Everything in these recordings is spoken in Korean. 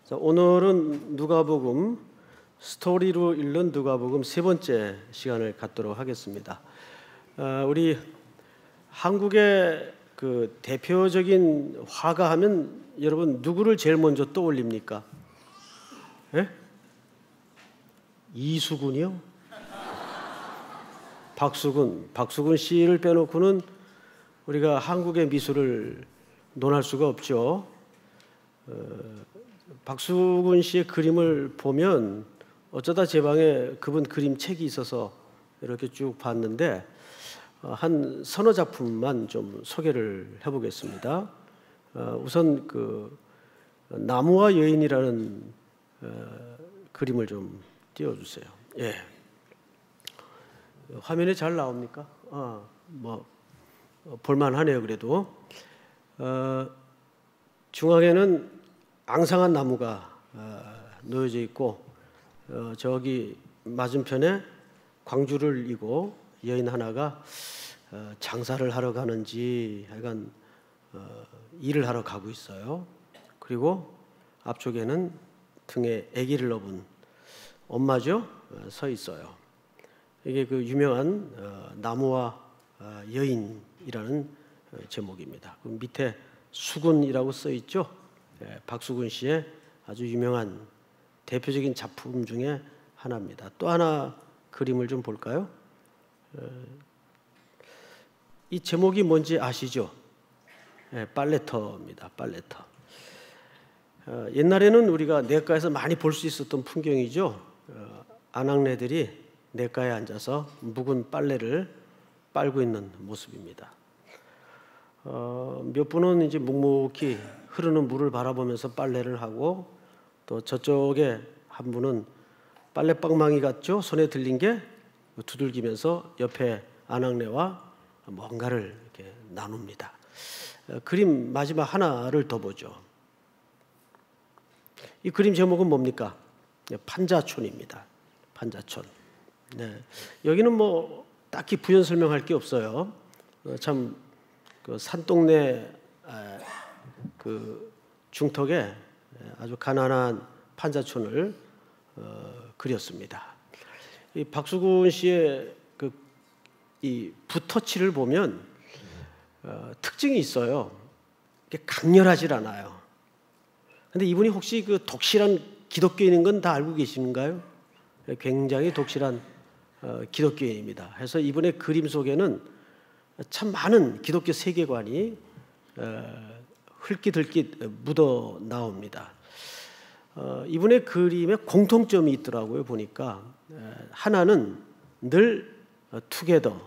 자, 오늘은 누가복음 스토리로 읽는 누가복음 세 번째 시간을 갖도록 하겠습니다. 우리 한국의 그 대표적인 화가 하면 여러분 누구를 제일 먼저 떠올립니까? 예? 이수근이요? 박수근 씨를 빼놓고는 우리가 한국의 미술을 논할 수가 없죠. 박수근 씨의 그림을 보면 어쩌다 제 방에 그분 그림 책이 있어서 이렇게 쭉 봤는데 한 서너 작품만 좀 소개를 해보겠습니다. 우선 그 나무와 여인이라는 그림을 좀 띄워주세요. 예. 화면에 잘 나옵니까? 볼만하네요. 그래도 중앙에는 앙상한 나무가 놓여져 있고 저기 맞은편에 광주를 이고 여인 하나가 장사를 하러 가는지 하여간 일을 하러 가고 있어요. 그리고 앞쪽에는 등에 아기를 업은 엄마죠, 서 있어요. 이게 그 유명한 나무와 여인이라는 제목입니다. 그 밑에 수근이라고 써 있죠. 박수근 씨의 아주 유명한 대표적인 작품 중에 하나입니다. 또 하나 그림을 좀 볼까요? 이 제목이 뭔지 아시죠? 빨래터입니다. 빨래터. 옛날에는 우리가 냇가에서 많이 볼 수 있었던 풍경이죠. 아낙네들이 냇가에 앉아서 묵은 빨래를 빨고 있는 모습입니다. 몇 분은 이제 묵묵히 흐르는 물을 바라보면서 빨래를 하고, 또 저쪽에 한 분은 빨래방망이 같죠? 손에 들린 게 두들기면서 옆에 아낙네와 뭔가를 이렇게 나눕니다. 그림 마지막 하나를 더 보죠. 이 그림 제목은 뭡니까? 판자촌입니다. 판자촌. 네. 여기는 뭐 딱히 부연 설명할 게 없어요. 참 그 산동네 그 중턱에 아주 가난한 판자촌을 그렸습니다. 이 박수근 씨의 그 이 붓터치를 보면 특징이 있어요. 강렬하질 않아요. 근데 이분이 혹시 그 독실한 기독교인인 건 다 알고 계신가요? 굉장히 독실한 기독교인입니다. 그래서 이분의 그림 속에는 참 많은 기독교 세계관이 흘깃흘깃 묻어 나옵니다. 이분의 그림에 공통점이 있더라고요. 보니까 하나는 늘 투게더,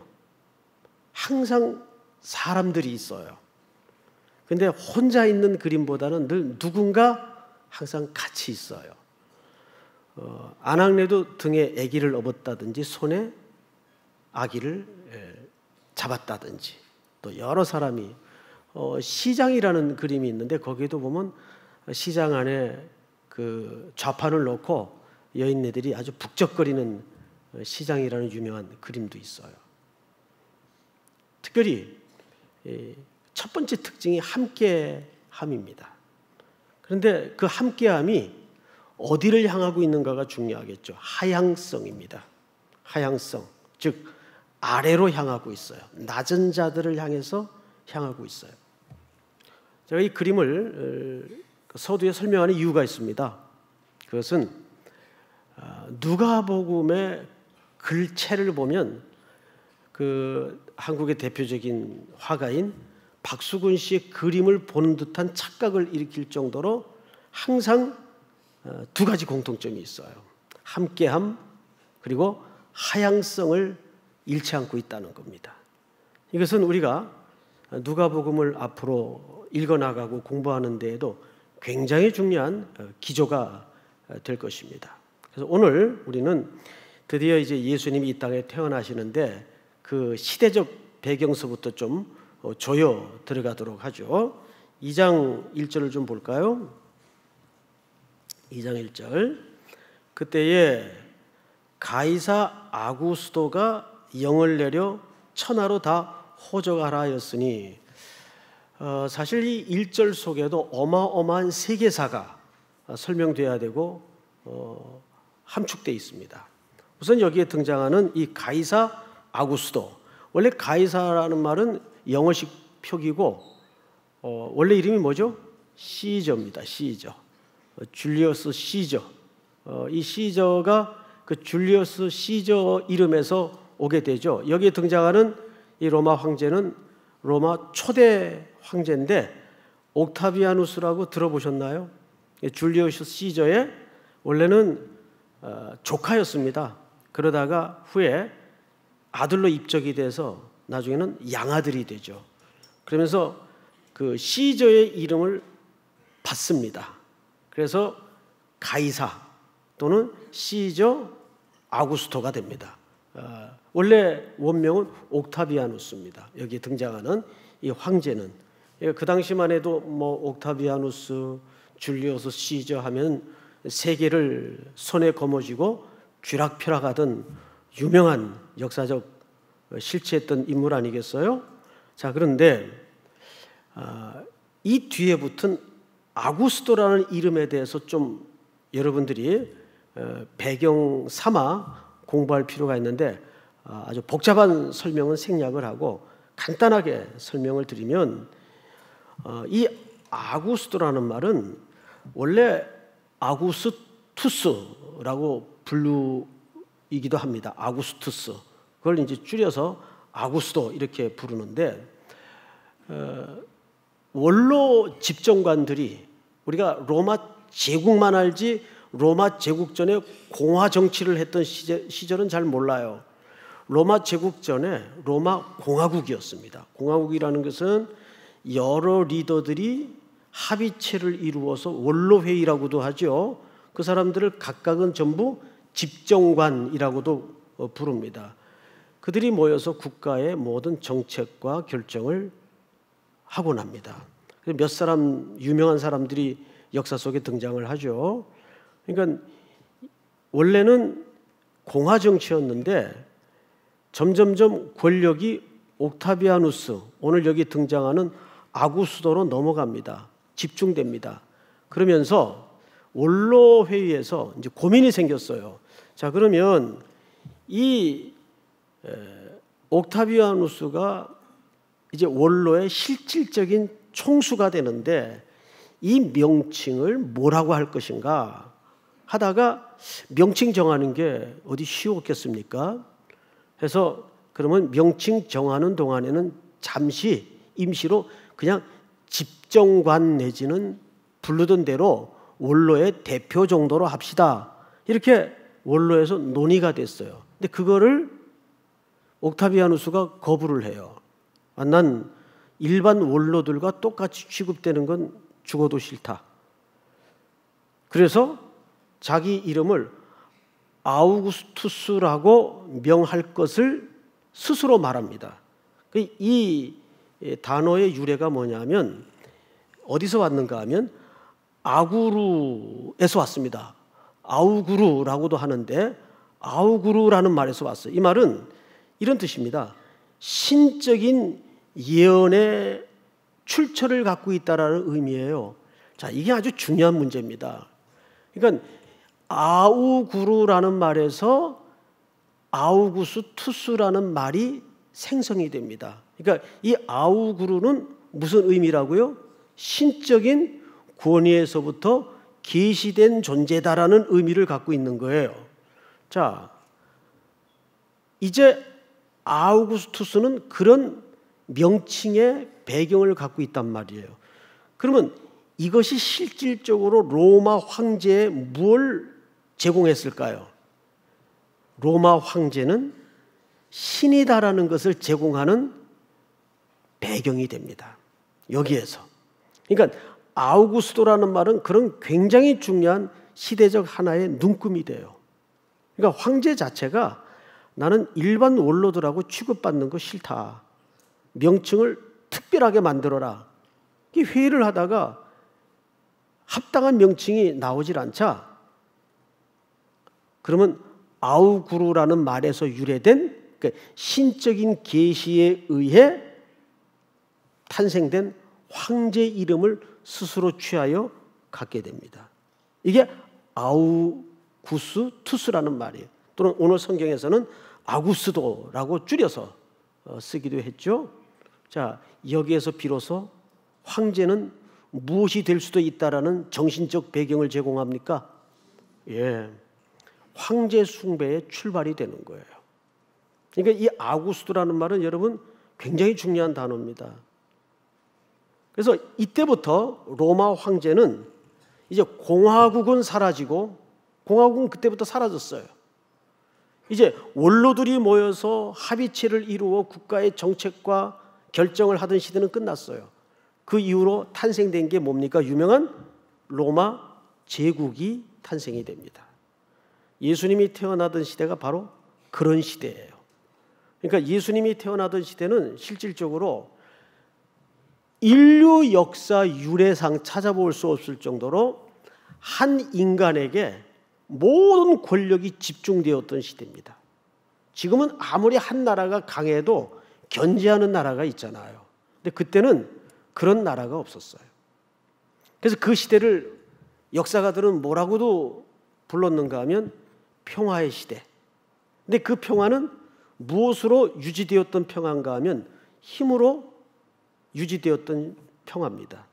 항상 사람들이 있어요. 근데 혼자 있는 그림보다는 늘 누군가 항상 같이 있어요. 아낙네도 등에 아기를 업었다든지 손에 아기를 잡았다든지, 또 여러 사람이 시장이라는 그림이 있는데 거기에도 보면 시장 안에 그 좌판을 놓고 여인네들이 아주 북적거리는 시장이라는 유명한 그림도 있어요. 특별히 첫 번째 특징이 함께함입니다. 그런데 그 함께함이 어디를 향하고 있는가가 중요하겠죠. 하향성입니다. 하향성, 즉 아래로 향하고 있어요. 낮은 자들을 향해서 향하고 있어요. 제가 이 그림을 서두에 설명하는 이유가 있습니다. 그것은 누가복음의 글체를 보면 그 한국의 대표적인 화가인 박수근 씨의 그림을 보는 듯한 착각을 일으킬 정도로 항상 두 가지 공통점이 있어요. 함께함, 그리고 하향성을 잃지 않고 있다는 겁니다. 이것은 우리가 누가복음을 앞으로 읽어나가고 공부하는 데에도 굉장히 중요한 기조가 될 것입니다. 그래서 오늘 우리는 드디어 이제 예수님이 이 땅에 태어나시는데 그 시대적 배경서부터 좀 조여 들어가도록 하죠. 2장 1절을 좀 볼까요? 2장 1절. 그때에 가이사 아구스도가 영을 내려 천하로 다 호적하라 하였으니, 사실 이 1절 속에도 어마어마한 세계사가 설명돼야 되고 함축되어 있습니다. 우선 여기에 등장하는 이 가이사 아구스도, 원래 가이사라는 말은 영어식 표기고 원래 이름이 뭐죠? 시저입니다. 시저. 줄리어스 시저. 이 시저가 그 줄리어스 시저 이름에서 오게 되죠. 여기에 등장하는 이 로마 황제는 로마 초대 황제인데 옥타비아누스라고 들어보셨나요? 줄리어스 시저의 원래는 조카였습니다. 그러다가 후에 아들로 입적이 돼서 나중에는 양아들이 되죠. 그러면서 그 시저의 이름을 받습니다. 그래서 가이사 또는 시저 아구스토가 됩니다. 원래 원명은 옥타비아누스입니다. 여기 등장하는 이 황제는 그 당시만 해도 뭐 옥타비아누스, 줄리어스 시저 하면 세계를 손에 거머쥐고 쥐락펴락하던 유명한 역사적 실체했던 인물 아니겠어요? 자, 그런데 이 뒤에 붙은 아구스토라는 이름에 대해서 좀 여러분들이 배경 삼아 공부할 필요가 있는데 아주 복잡한 설명은 생략을 하고 간단하게 설명을 드리면 이 아구스토라는 말은 원래 아구스투스라고 부르기도 합니다. 아구스투스. 그걸 이제 줄여서 아구스토 이렇게 부르는데 원로 집정관들이 우리가 로마 제국만 알지 로마 제국 전에 공화 정치를 했던 시절은 잘 몰라요. 로마 제국 전에 로마 공화국이었습니다. 공화국이라는 것은 여러 리더들이 합의체를 이루어서 원로회의라고도 하죠. 그 사람들을 각각은 전부 집정관이라고도 부릅니다. 그들이 모여서 국가의 모든 정책과 결정을 하곤 합니다. 몇 사람 유명한 사람들이 역사 속에 등장을 하죠. 그러니까 원래는 공화 정치였는데 점점점 권력이 옥타비아누스, 오늘 여기 등장하는 아구스토로 넘어갑니다. 집중됩니다. 그러면서 원로 회의에서 이제 고민이 생겼어요. 자, 그러면 이 옥타비아누스가 이제 원로의 실질적인 총수가 되는데 이 명칭을 뭐라고 할 것인가 하다가 명칭 정하는 게 어디 쉬웠겠습니까? 해서 그러면 명칭 정하는 동안에는 잠시 임시로 그냥 집정관 내지는 부르던 대로 원로의 대표 정도로 합시다. 이렇게 원로에서 논의가 됐어요. 근데 그거를 옥타비아누스가 거부를 해요. 난 일반 원로들과 똑같이 취급되는 건 죽어도 싫다. 그래서 자기 이름을 아우구스투스라고 명할 것을 스스로 말합니다. 이 단어의 유래가 뭐냐면 어디서 왔는가 하면 아구루에서 왔습니다. 아우구루라고도 하는데 아우구루라는 말에서 왔어요. 이 말은 이런 뜻입니다. 신적인 예언의 출처를 갖고 있다라는 의미예요. 자, 이게 아주 중요한 문제입니다. 그러니까 아우구루라는 말에서 아우구스투스라는 말이 생성이 됩니다. 그러니까 이 아우구루는 무슨 의미라고요? 신적인 권위에서부터 계시된 존재다라는 의미를 갖고 있는 거예요. 자, 이제 아우구스투스는 그런 명칭의 배경을 갖고 있단 말이에요. 그러면 이것이 실질적으로 로마 황제에 뭘 제공했을까요? 로마 황제는 신이다라는 것을 제공하는 배경이 됩니다. 여기에서. 그러니까 아우구스토라는 말은 그런 굉장히 중요한 시대적 하나의 눈금이 돼요. 그러니까 황제 자체가 나는 일반 원로들하고 취급받는 거 싫다. 명칭을 특별하게 만들어라. 회의를 하다가 합당한 명칭이 나오질 않자 그러면 아우구루라는 말에서 유래된 그러니까 신적인 계시에 의해 탄생된 황제 이름을 스스로 취하여 갖게 됩니다. 이게 아우구스투스라는 말이에요. 또는 오늘 성경에서는 아구스도라고 줄여서 쓰기도 했죠. 자, 여기에서 비로소 황제는 무엇이 될 수도 있다라는 정신적 배경을 제공합니까? 예, 황제 숭배의 출발이 되는 거예요. 그러니까 이 아구스도라는 말은 여러분 굉장히 중요한 단어입니다. 그래서 이때부터 로마 황제는 이제 공화국은 사라지고, 공화국은 그때부터 사라졌어요. 이제 원로들이 모여서 합의체를 이루어 국가의 정책과 결정을 하던 시대는 끝났어요. 그 이후로 탄생된 게 뭡니까? 유명한 로마 제국이 탄생이 됩니다. 예수님이 태어나던 시대가 바로 그런 시대예요. 그러니까 예수님이 태어나던 시대는 실질적으로 인류 역사 유래상 찾아볼 수 없을 정도로 한 인간에게 모든 권력이 집중되었던 시대입니다. 지금은 아무리 한 나라가 강해도 견제하는 나라가 있잖아요. 근데 그때는 그런 나라가 없었어요. 그래서 그 시대를 역사가들은 뭐라고도 불렀는가 하면 평화의 시대. 근데 그 평화는 무엇으로 유지되었던 평화인가 하면 힘으로 유지되었던 평화입니다.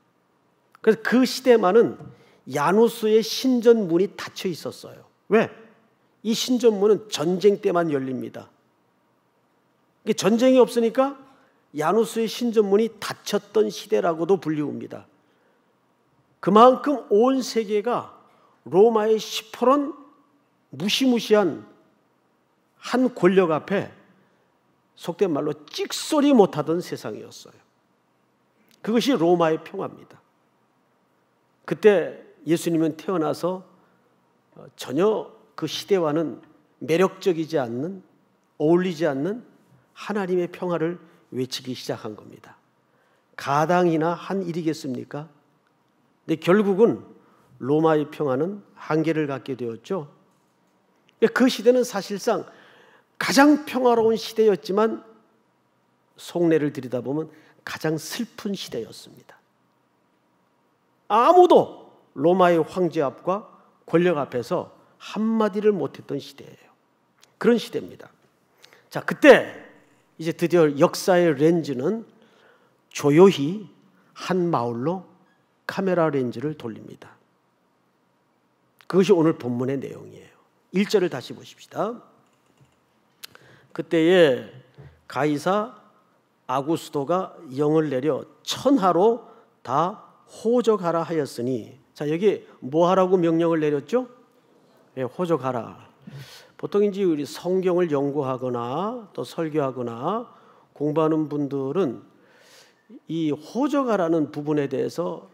그래서 그 시대만은 야누스의 신전문이 닫혀 있었어요. 왜? 이 신전문은 전쟁 때만 열립니다. 전쟁이 없으니까 야누스의 신전문이 닫혔던 시대라고도 불리웁니다. 그만큼 온 세계가 로마의 시퍼런 무시무시한 한 권력 앞에 속된 말로 찍소리 못하던 세상이었어요. 그것이 로마의 평화입니다. 그때 예수님은 태어나서 전혀 그 시대와는 매력적이지 않는, 어울리지 않는 하나님의 평화를 외치기 시작한 겁니다. 가당이나 한 일이겠습니까? 근데 결국은 로마의 평화는 한계를 갖게 되었죠. 그 시대는 사실상 가장 평화로운 시대였지만 속내를 들여다보면 가장 슬픈 시대였습니다. 아무도 로마의 황제 앞과 권력 앞에서 한마디를 못했던 시대예요. 그런 시대입니다. 자, 그때 이제 드디어 역사의 렌즈는 조용히 한 마을로 카메라 렌즈를 돌립니다. 그것이 오늘 본문의 내용이에요. 1절을 다시 보십시다. 그때에 가이사 아구스도가 영을 내려 천하로 다 호적하라 하였으니, 자, 여기 뭐 하라고 명령을 내렸죠? 예, 호적하라. 보통 이제 우리 성경을 연구하거나 또 설교하거나 공부하는 분들은 이 호적하라는 부분에 대해서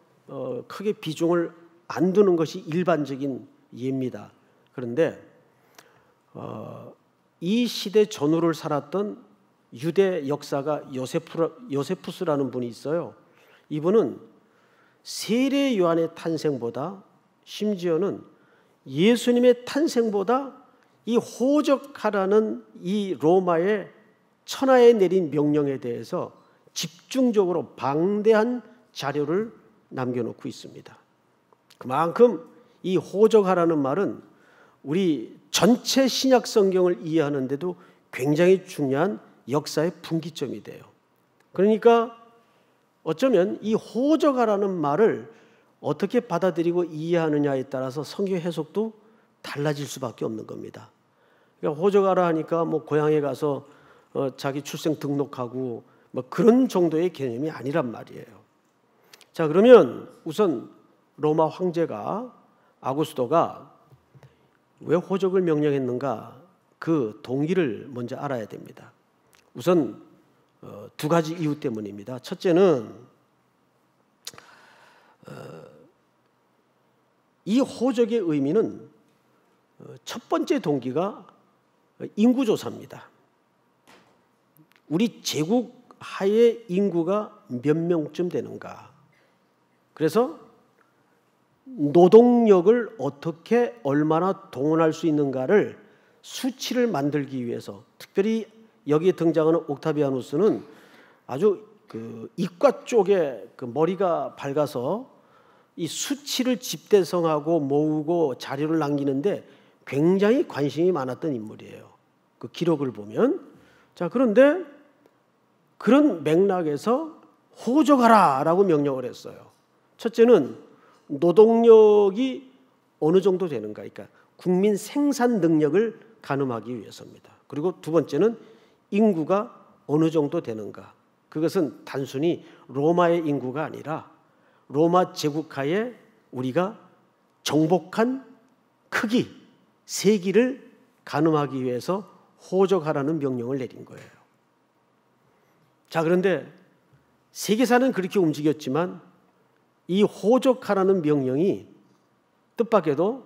크게 비중을 안 두는 것이 일반적인 예입니다. 그런데 이 시대 전후를 살았던 유대 역사가 요세푸스라는 분이 있어요. 이분은 세례 요한의 탄생보다, 심지어는 예수님의 탄생보다 이 호적하라는 이 로마의 천하에 내린 명령에 대해서 집중적으로 방대한 자료를 남겨놓고 있습니다. 그만큼 이 호적하라는 말은 우리 전체 신약 성경을 이해하는데도 굉장히 중요한 역사의 분기점이 돼요. 그러니까 어쩌면 이 호적하라는 말을 어떻게 받아들이고 이해하느냐에 따라서 성경 해석도 달라질 수밖에 없는 겁니다. 그러니까 호적하라 하니까 뭐 고향에 가서 자기 출생 등록하고 뭐 그런 정도의 개념이 아니란 말이에요. 자, 그러면 우선 로마 황제가 아구스도가 왜 호적을 명령했는가, 그 동기를 먼저 알아야 됩니다. 우선 두 가지 이유 때문입니다. 첫째는 이 호적의 의미는 첫 번째 동기가 인구조사입니다. 우리 제국 하에 인구가 몇 명쯤 되는가, 그래서 노동력을 어떻게 얼마나 동원할 수 있는가를 수치를 만들기 위해서, 특별히 여기에 등장하는 옥타비아누스는 아주 그 이과 쪽에 그 머리가 밝아서 이 수치를 집대성하고 모으고 자료를 남기는데 굉장히 관심이 많았던 인물이에요. 그 기록을 보면. 자, 그런데 그런 맥락에서 호적하라라고 명령을 했어요. 첫째는 노동력이 어느 정도 되는가, 그러니까 국민 생산 능력을 가늠하기 위해서입니다. 그리고 두 번째는 인구가 어느 정도 되는가. 그것은 단순히 로마의 인구가 아니라 로마 제국하에 우리가 정복한 크기, 세기를 가늠하기 위해서 호적하라는 명령을 내린 거예요. 자, 그런데 세계사는 그렇게 움직였지만 이 호적하라는 명령이 뜻밖에도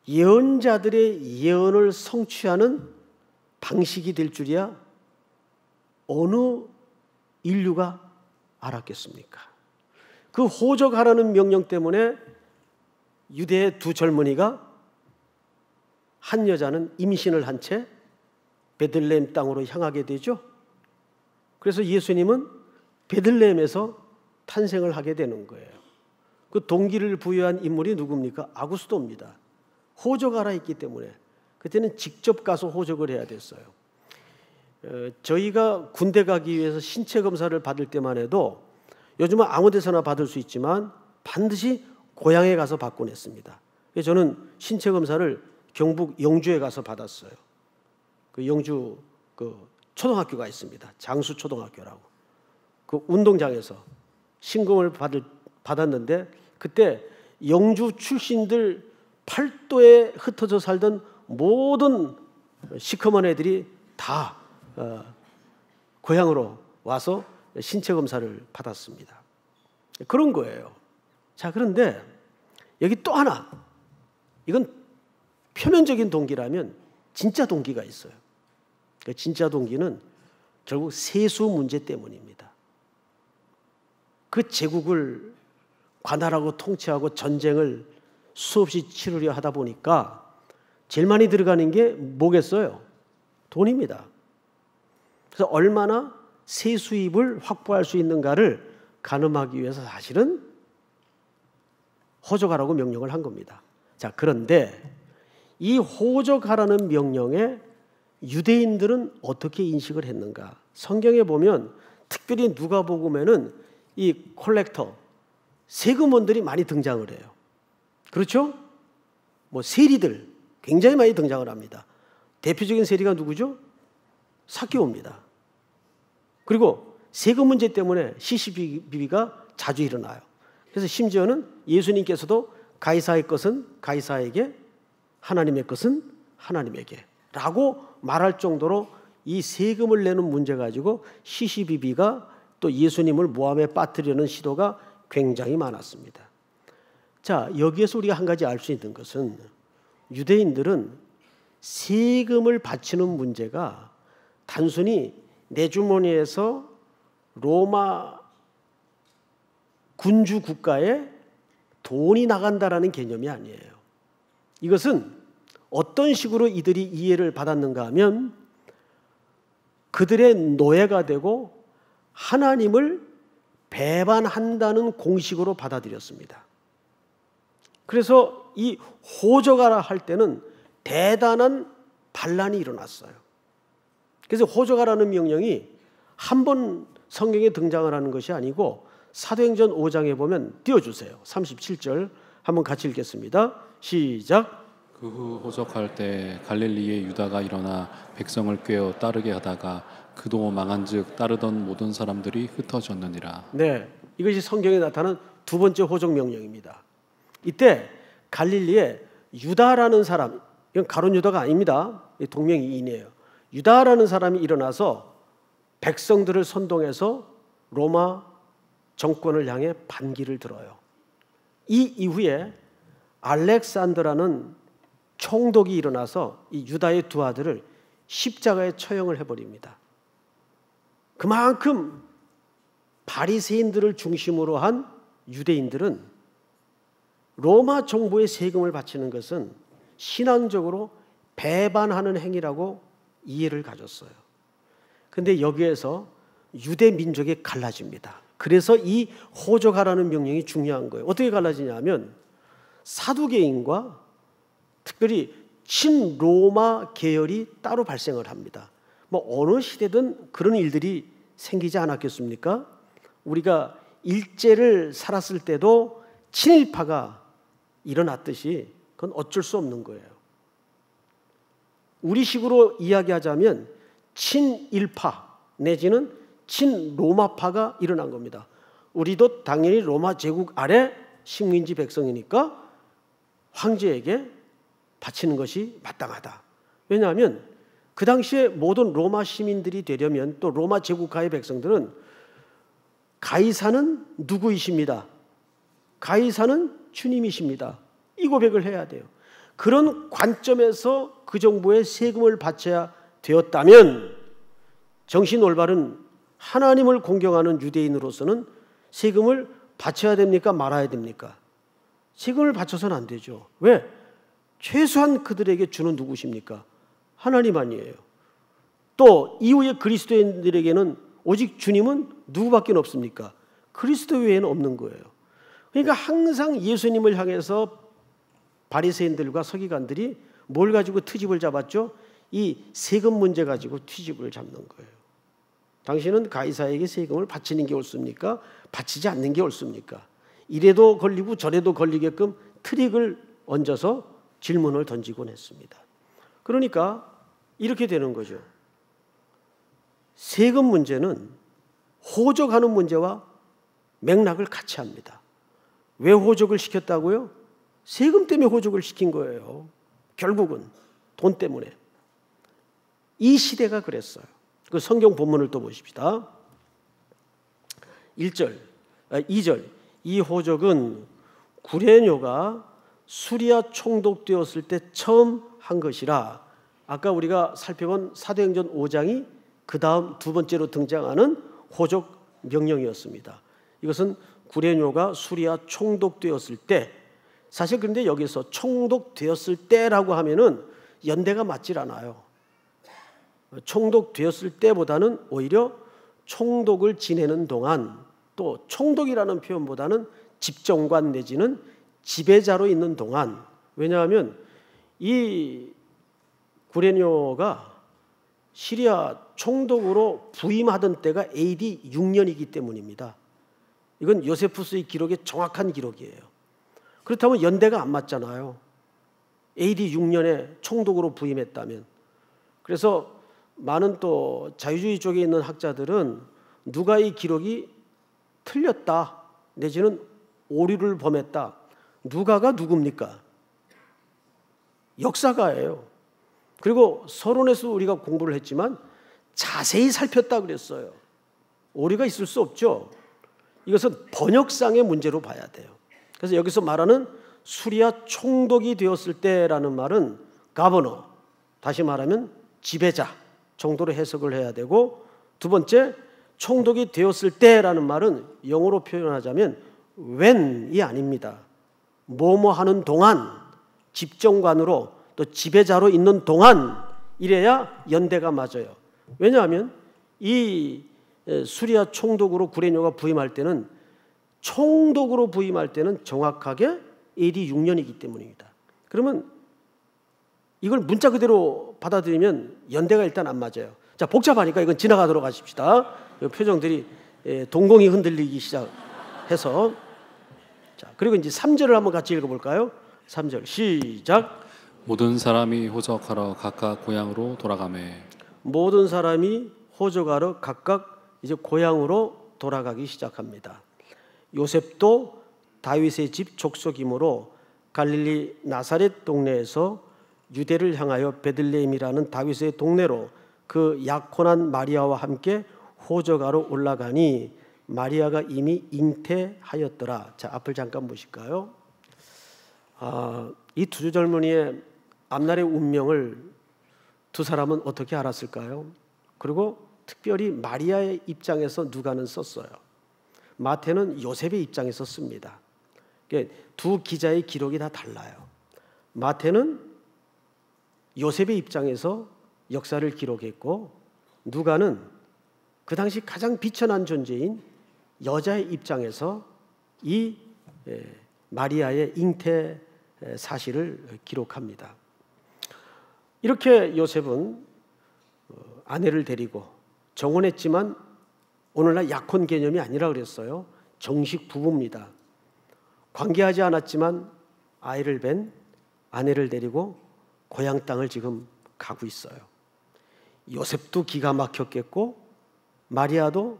예언자들의 예언을 성취하는 방식이 될 줄이야 어느 인류가 알았겠습니까? 그 호적하라는 명령 때문에 유대의 두 젊은이가, 한 여자는 임신을 한 채 베들레헴 땅으로 향하게 되죠. 그래서 예수님은 베들레헴에서 탄생을 하게 되는 거예요. 그 동기를 부여한 인물이 누굽니까? 아구스도입니다. 호적하라 했기 때문에 그때는 직접 가서 호적을 해야 됐어요. 저희가 군대 가기 위해서 신체 검사를 받을 때만 해도 요즘은 아무 데서나 받을 수 있지만 반드시 고향에 가서 받곤 했습니다. 그래서 저는 신체 검사를 경북 영주에 가서 받았어요. 그 영주 그 초등학교가 있습니다. 장수초등학교라고. 그 운동장에서 신검을 받았는데 그때 영주 출신들 팔도에 흩어져 살던 모든 시커먼 애들이 다 고향으로 와서 신체 검사를 받았습니다. 그런 거예요. 자, 그런데 여기 또 하나, 이건 표면적인 동기라면 진짜 동기가 있어요. 그 진짜 동기는 결국 세수 문제 때문입니다. 그 제국을 관할하고 통치하고 전쟁을 수없이 치르려 하다 보니까 제일 많이 들어가는 게 뭐겠어요? 돈입니다. 그래서 얼마나 세수입을 확보할 수 있는가를 가늠하기 위해서 사실은 호적하라고 명령을 한 겁니다. 자, 그런데 이 호적하라는 명령에 유대인들은 어떻게 인식을 했는가? 성경에 보면 특별히 누가복음에는 이 콜렉터, 세금원들이 많이 등장을 해요. 그렇죠? 뭐 세리들 굉장히 많이 등장을 합니다. 대표적인 세리가 누구죠? 삭개오입니다. 그리고 세금 문제 때문에 시시비비가 자주 일어나요. 그래서 심지어는 예수님께서도 가이사의 것은 가이사에게, 하나님의 것은 하나님에게 라고 말할 정도로 이 세금을 내는 문제 가지고 시시비비가 또 예수님을 모함에 빠뜨리려는 시도가 굉장히 많았습니다. 자, 여기에서 우리가 한 가지 알 수 있는 것은 유대인들은 세금을 바치는 문제가 단순히 내 주머니에서 로마 군주 국가에 돈이 나간다라는 개념이 아니에요. 이것은 어떤 식으로 이들이 이해를 받았는가 하면 그들의 노예가 되고 하나님을 배반한다는 공식으로 받아들였습니다. 그래서 이 호적하라 할 때는 대단한 반란이 일어났어요. 그래서 호적하라는 명령이 한 번 성경에 등장을 하는 것이 아니고 사도행전 5장에 보면 띄워주세요. 37절 한번 같이 읽겠습니다. 시작. 그 후 호적할 때 갈릴리의 유다가 일어나 백성을 꿰어 따르게 하다가 그도 망한즉 따르던 모든 사람들이 흩어졌느니라. 네, 이것이 성경에 나타난 두 번째 호적 명령입니다. 이때 갈릴리에 유다라는 사람, 이건 가룟 유다가 아닙니다. 동명이인이에요. 유다라는 사람이 일어나서 백성들을 선동해서 로마 정권을 향해 반기를 들어요. 이 이후에 알렉산더라는 총독이 일어나서 이 유다의 두 아들을 십자가에 처형을 해버립니다. 그만큼 바리새인들을 중심으로 한 유대인들은 로마 정부의 세금을 바치는 것은 신앙적으로 배반하는 행위라고 이해를 가졌어요. 그런데 여기에서 유대 민족이 갈라집니다. 그래서 이 호적하라는 명령이 중요한 거예요. 어떻게 갈라지냐면 사두개인과 특별히 친로마 계열이 따로 발생을 합니다. 뭐 어느 시대든 그런 일들이 생기지 않았겠습니까? 우리가 일제를 살았을 때도 친일파가 일어났듯이 그건 어쩔 수 없는 거예요. 우리식으로 이야기하자면 친일파 내지는 친로마파가 일어난 겁니다. 우리도 당연히 로마 제국 아래 식민지 백성이니까 황제에게 바치는 것이 마땅하다. 왜냐하면 그 당시에 모든 로마 시민들이 되려면 또 로마 제국하의 백성들은 가이사는 누구이십니다. 가이사는 주님이십니다. 이 고백을 해야 돼요. 그런 관점에서 그 정부에 세금을 바쳐야 되었다면 정신 올바른 하나님을 공경하는 유대인으로서는 세금을 바쳐야 됩니까? 말아야 됩니까? 세금을 바쳐서는 안 되죠. 왜? 최소한 그들에게 주는 누구십니까? 하나님 아니에요. 또 이후에 그리스도인들에게는 오직 주님은 누구밖에 없습니까? 그리스도 외에는 없는 거예요. 그러니까 항상 예수님을 향해서 바리새인들과 서기관들이 뭘 가지고 트집을 잡았죠? 이 세금 문제 가지고 트집을 잡는 거예요. 당신은 가이사에게 세금을 바치는 게 옳습니까? 바치지 않는 게 옳습니까? 이래도 걸리고 저래도 걸리게끔 트릭을 얹어서 질문을 던지곤 했습니다. 그러니까 이렇게 되는 거죠. 세금 문제는 호적하는 문제와 맥락을 같이 합니다. 왜 호적을 시켰다고요? 세금 때문에 호적을 시킨 거예요. 결국은 돈 때문에. 이 시대가 그랬어요. 그 성경 본문을 또 보십시다. 2절. 이 호적은 구레뇨가 수리아 총독되었을 때 처음 한 것이라. 아까 우리가 살펴본 사도행전 5장이 그 다음 두 번째로 등장하는 호적 명령이었습니다. 이것은 구레뇨가 수리아 총독되었을 때, 사실 그런데 여기서 총독되었을 때라고 하면은 연대가 맞질 않아요. 총독되었을 때보다는 오히려 총독을 지내는 동안, 또 총독이라는 표현보다는 집정관 내지는 지배자로 있는 동안. 왜냐하면 이 구레뇨가 시리아 총독으로 부임하던 때가 AD 6년이기 때문입니다. 이건 요세푸스의 기록에 정확한 기록이에요. 그렇다면 연대가 안 맞잖아요. AD 6년에 총독으로 부임했다면. 그래서 많은 또 자유주의 쪽에 있는 학자들은 누가 이 기록이 틀렸다 내지는 오류를 범했다. 누가가 누굽니까? 역사가예요. 그리고 서론에서 우리가 공부를 했지만 자세히 살폈다 그랬어요. 오류가 있을 수 없죠. 이것은 번역상의 문제로 봐야 돼요. 그래서 여기서 말하는 수리아 총독이 되었을 때라는 말은 가버너, 다시 말하면 지배자 정도로 해석을 해야 되고, 두 번째 총독이 되었을 때라는 말은 영어로 표현하자면 when이 아닙니다. 뭐뭐 하는 동안, 집정관으로 또 지배자로 있는 동안, 이래야 연대가 맞아요. 왜냐하면 이 수리아 총독으로 구레뇨가 부임할 때는, 총독으로 부임할 때는 정확하게 AD 6년이기 때문입니다. 그러면 이걸 문자 그대로 받아들이면 연대가 일단 안 맞아요. 자, 복잡하니까 이건 지나가도록 하십시다. 표정들이 동공이 흔들리기 시작해서. 자, 그리고 이제 3절을 한번 같이 읽어볼까요? 3절 시작. 모든 사람이 호적하러 각각 고향으로 돌아가매. 모든 사람이 호적하러 각각 이제 고향으로 돌아가기 시작합니다. 요셉도 다윗의 집 족속이므로 갈릴리 나사렛 동네에서 유대를 향하여 베들레헴이라는 다윗의 동네로 그 약혼한 마리아와 함께 호적하러 올라가니 마리아가 이미 잉태하였더라. 자, 앞을 잠깐 보실까요? 이 두 젊은이의 앞날의 운명을 두 사람은 어떻게 알았을까요? 그리고 특별히 마리아의 입장에서 누가는 썼어요. 마태는 요셉의 입장에서 씁니다. 두 기자의 기록이 다 달라요. 마태는 요셉의 입장에서 역사를 기록했고, 누가는 그 당시 가장 비천한 존재인 여자의 입장에서 이 마리아의 잉태 사실을 기록합니다. 이렇게 요셉은 아내를 데리고 정혼했지만 오늘날 약혼 개념이 아니라 그랬어요. 정식 부부입니다. 관계하지 않았지만 아이를 뵌 아내를 데리고 고향 땅을 지금 가고 있어요. 요셉도 기가 막혔겠고 마리아도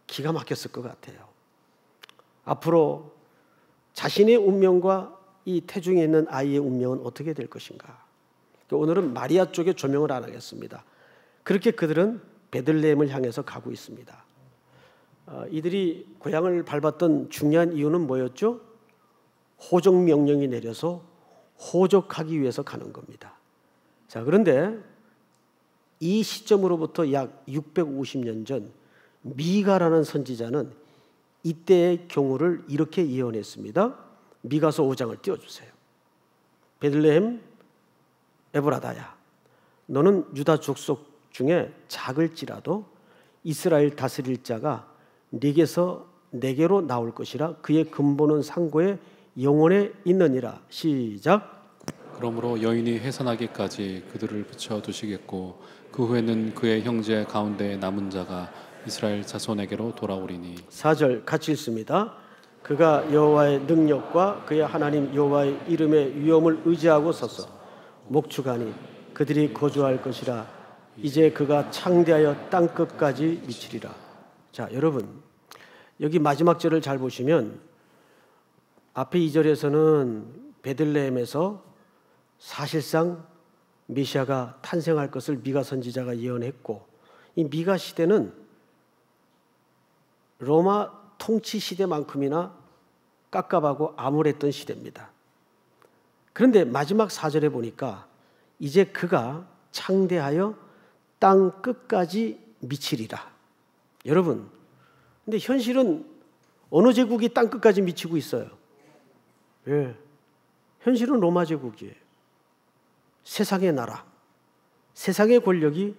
기가 막혔을 것 같아요. 앞으로 자신의 운명과 이 태중에 있는 아이의 운명은 어떻게 될 것인가? 오늘은 마리아 쪽에 조명을 안 하겠습니다. 그렇게 그들은 베들레헴을 향해서 가고 있습니다. 이들이 고향을 밟았던 중요한 이유는 뭐였죠? 호적 명령이 내려서 호적하기 위해서 가는 겁니다. 자, 그런데 이 시점으로부터 약 650년 전 미가라는 선지자는 이때의 경우를 이렇게 예언했습니다. 미가서 5장을 띄워주세요. 베들레헴 에브라다야, 너는 유다 족속 중에 작을지라도 이스라엘 다스릴 자가 네게서 내게로 나올 것이라. 그의 근본은 상고에 영원에 있느니라. 시작. 그러므로 여인이 해산하기까지 그들을 붙여두시겠고 그 후에는 그의 형제 가운데 남은 자가 이스라엘 자손에게로 돌아오리니. 4절 같이 읽습니다. 그가 여호와의 능력과 그의 하나님 여호와의 이름의 위엄을 의지하고 서서 목축하니 그들이 거주할 것이라. 이제 그가 창대하여 땅끝까지 미치리라. 자, 여러분, 여기 마지막 절을 잘 보시면 앞에 2절에서는 베들레헴에서 사실상 메시아가 탄생할 것을 미가 선지자가 예언했고, 이 미가 시대는 로마 통치 시대만큼이나 깝깝하고 암울했던 시대입니다. 그런데 마지막 4절에 보니까 이제 그가 창대하여 땅 끝까지 미치리라. 여러분, 근데 현실은 어느 제국이 땅 끝까지 미치고 있어요? 예, 현실은 로마 제국이에요. 세상의 나라, 세상의 권력이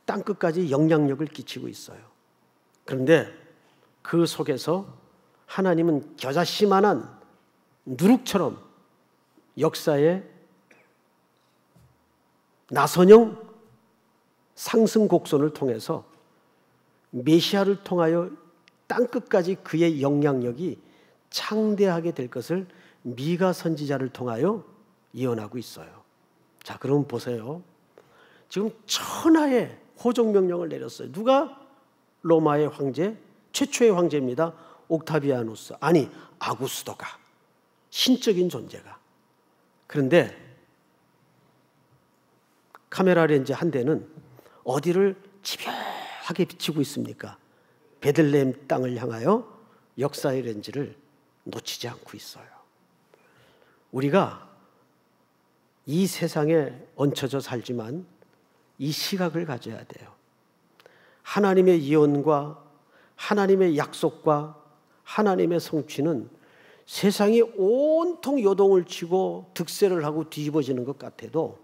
땅 끝까지 영향력을 끼치고 있어요. 그런데 그 속에서 하나님은 겨자씨만한 누룩처럼 역사의 나선형 상승 곡선을 통해서 메시아를 통하여 땅끝까지 그의 영향력이 창대하게 될 것을 미가 선지자를 통하여 예언하고 있어요. 자, 그럼 보세요. 지금 천하의 호적 명령을 내렸어요. 누가? 로마의 황제, 최초의 황제입니다. 옥타비아누스, 아니 아구스도가, 신적인 존재가. 그런데 카메라 렌즈 한 대는 어디를 집요하게 비치고 있습니까? 베들레헴 땅을 향하여 역사의 렌즈를 놓치지 않고 있어요. 우리가 이 세상에 얹혀져 살지만 이 시각을 가져야 돼요. 하나님의 예언과 하나님의 약속과 하나님의 성취는 세상이 온통 요동을 치고 득세를 하고 뒤집어지는 것 같아도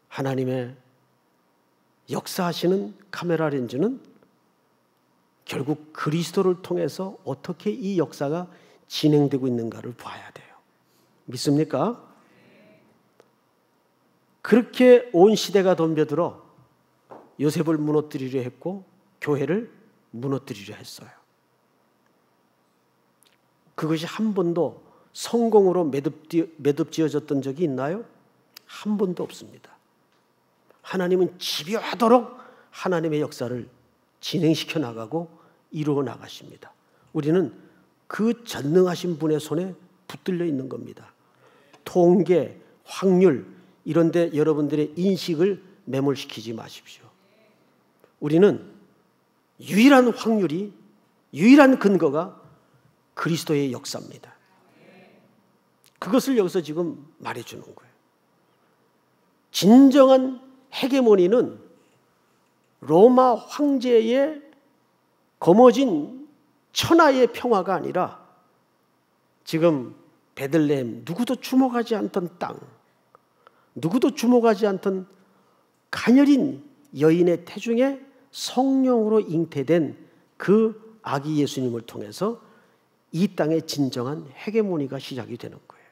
하나님의 역사하시는 카메라 렌즈는 결국 그리스도를 통해서 어떻게 이 역사가 진행되고 있는가를 봐야 돼요. 믿습니까? 그렇게 온 시대가 덤벼들어 요셉을 무너뜨리려 했고 교회를 무너뜨리려 했어요. 그것이 한 번도 성공으로 매듭지어졌던 적이 있나요? 한 번도 없습니다. 하나님은 집요하도록 하나님의 역사를 진행시켜 나가고 이루어 나가십니다. 우리는 그 전능하신 분의 손에 붙들려 있는 겁니다. 통계, 확률 이런 데 여러분들의 인식을 매몰시키지 마십시오. 우리는 유일한 확률이, 유일한 근거가 그리스도의 역사입니다. 그것을 여기서 지금 말해주는 거예요. 진정한 헤게모니는 로마 황제의 거머쥔 천하의 평화가 아니라 지금 베들레헴, 누구도 주목하지 않던 땅, 누구도 주목하지 않던 가녀린 여인의 태중에 성령으로 잉태된 그 아기 예수님을 통해서 이 땅의 진정한 헤게모니가 시작이 되는 거예요.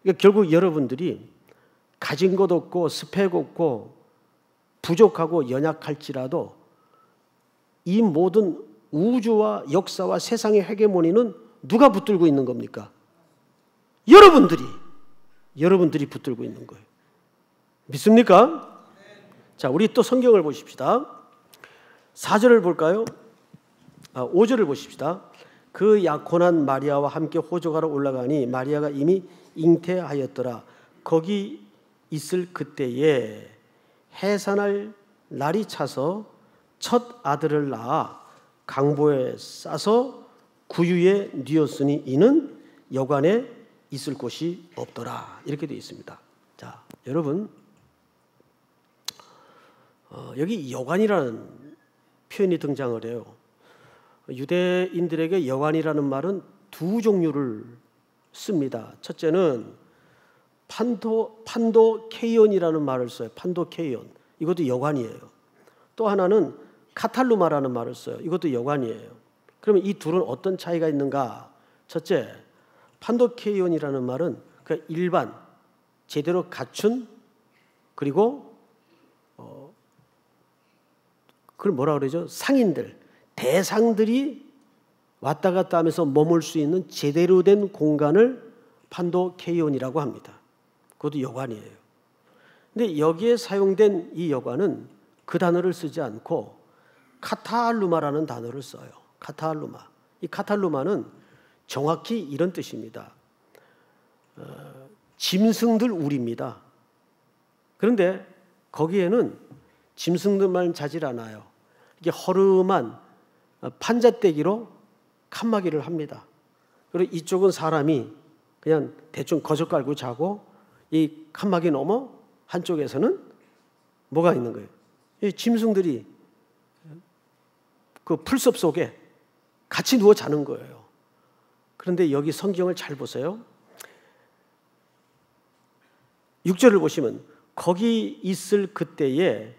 그러니까 결국 여러분들이 가진 것 없고 스펙 없고 부족하고 연약할지라도 이 모든 우주와 역사와 세상의 헤게모니는 누가 붙들고 있는 겁니까? 여러분들이 붙들고 있는 거예요. 믿습니까? 자, 우리 또 성경을 보십시다. 4절을 볼까요? 5절을 보십시다. 그 약혼한 마리아와 함께 호적하러 올라가니 마리아가 이미 잉태하였더라. 거기 있을 그때에 해산할 날이 차서 첫 아들을 낳아 강보에 싸서 구유에 뉘었으니 이는 여관에 있을 곳이 없더라. 이렇게 되어 있습니다. 자, 여러분, 여기 여관이라는 표현이 등장을 해요. 유대인들에게 여관이라는 말은 두 종류를 씁니다. 첫째는 판도케이온이라는 말을 써요. 판도케이온. 이것도 여관이에요. 또 하나는 카탈루마라는 말을 써요. 이것도 여관이에요. 그러면 이 둘은 어떤 차이가 있는가? 첫째, 판도케이온이라는 말은 그러니까 일반, 제대로 갖춘, 그리고 그걸 뭐라 그러죠? 상인들, 대상들이 왔다 갔다 하면서 머물 수 있는 제대로 된 공간을 판도케이온이라고 합니다. 그것도 여관이에요. 근데 여기에 사용된 이 여관은 그 단어를 쓰지 않고 카탈루마라는 단어를 써요. 카탈루마. 이 카탈루마는 정확히 이런 뜻입니다. 짐승들 우리입니다. 그런데 거기에는 짐승들만 자질 않아요. 이게 허름한 판잣대기로 칸막이를 합니다. 그리고 이쪽은 사람이 그냥 대충 거적 깔고 자고 이 칸막이 넘어 한쪽에서는 뭐가 있는 거예요? 이 짐승들이 그 풀숲 속에 같이 누워 자는 거예요. 그런데 여기 성경을 잘 보세요. 6절을 보시면 거기 있을 그때에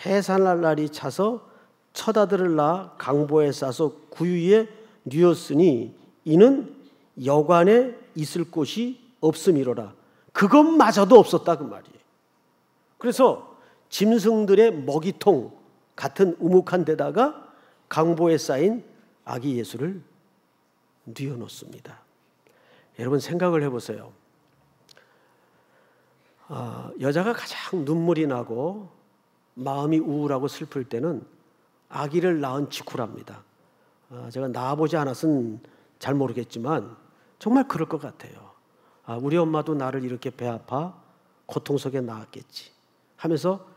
해산할 날이 차서 첫 아들을 낳아 강보에 싸서 구유에 뉘었으니 이는 여관에 있을 곳이 없음이로라. 그것마저도 없었다 그 말이에요. 그래서 짐승들의 먹이통 같은 우묵한 데다가 강보에 쌓인 아기 예수를 뉘어놓습니다. 여러분 생각을 해보세요. 여자가 가장 눈물이 나고 마음이 우울하고 슬플 때는 아기를 낳은 직후랍니다. 제가 낳아보지 않았으면 잘 모르겠지만 정말 그럴 것 같아요. 우리 엄마도 나를 이렇게 배 아파 고통 속에 낳았겠지 하면서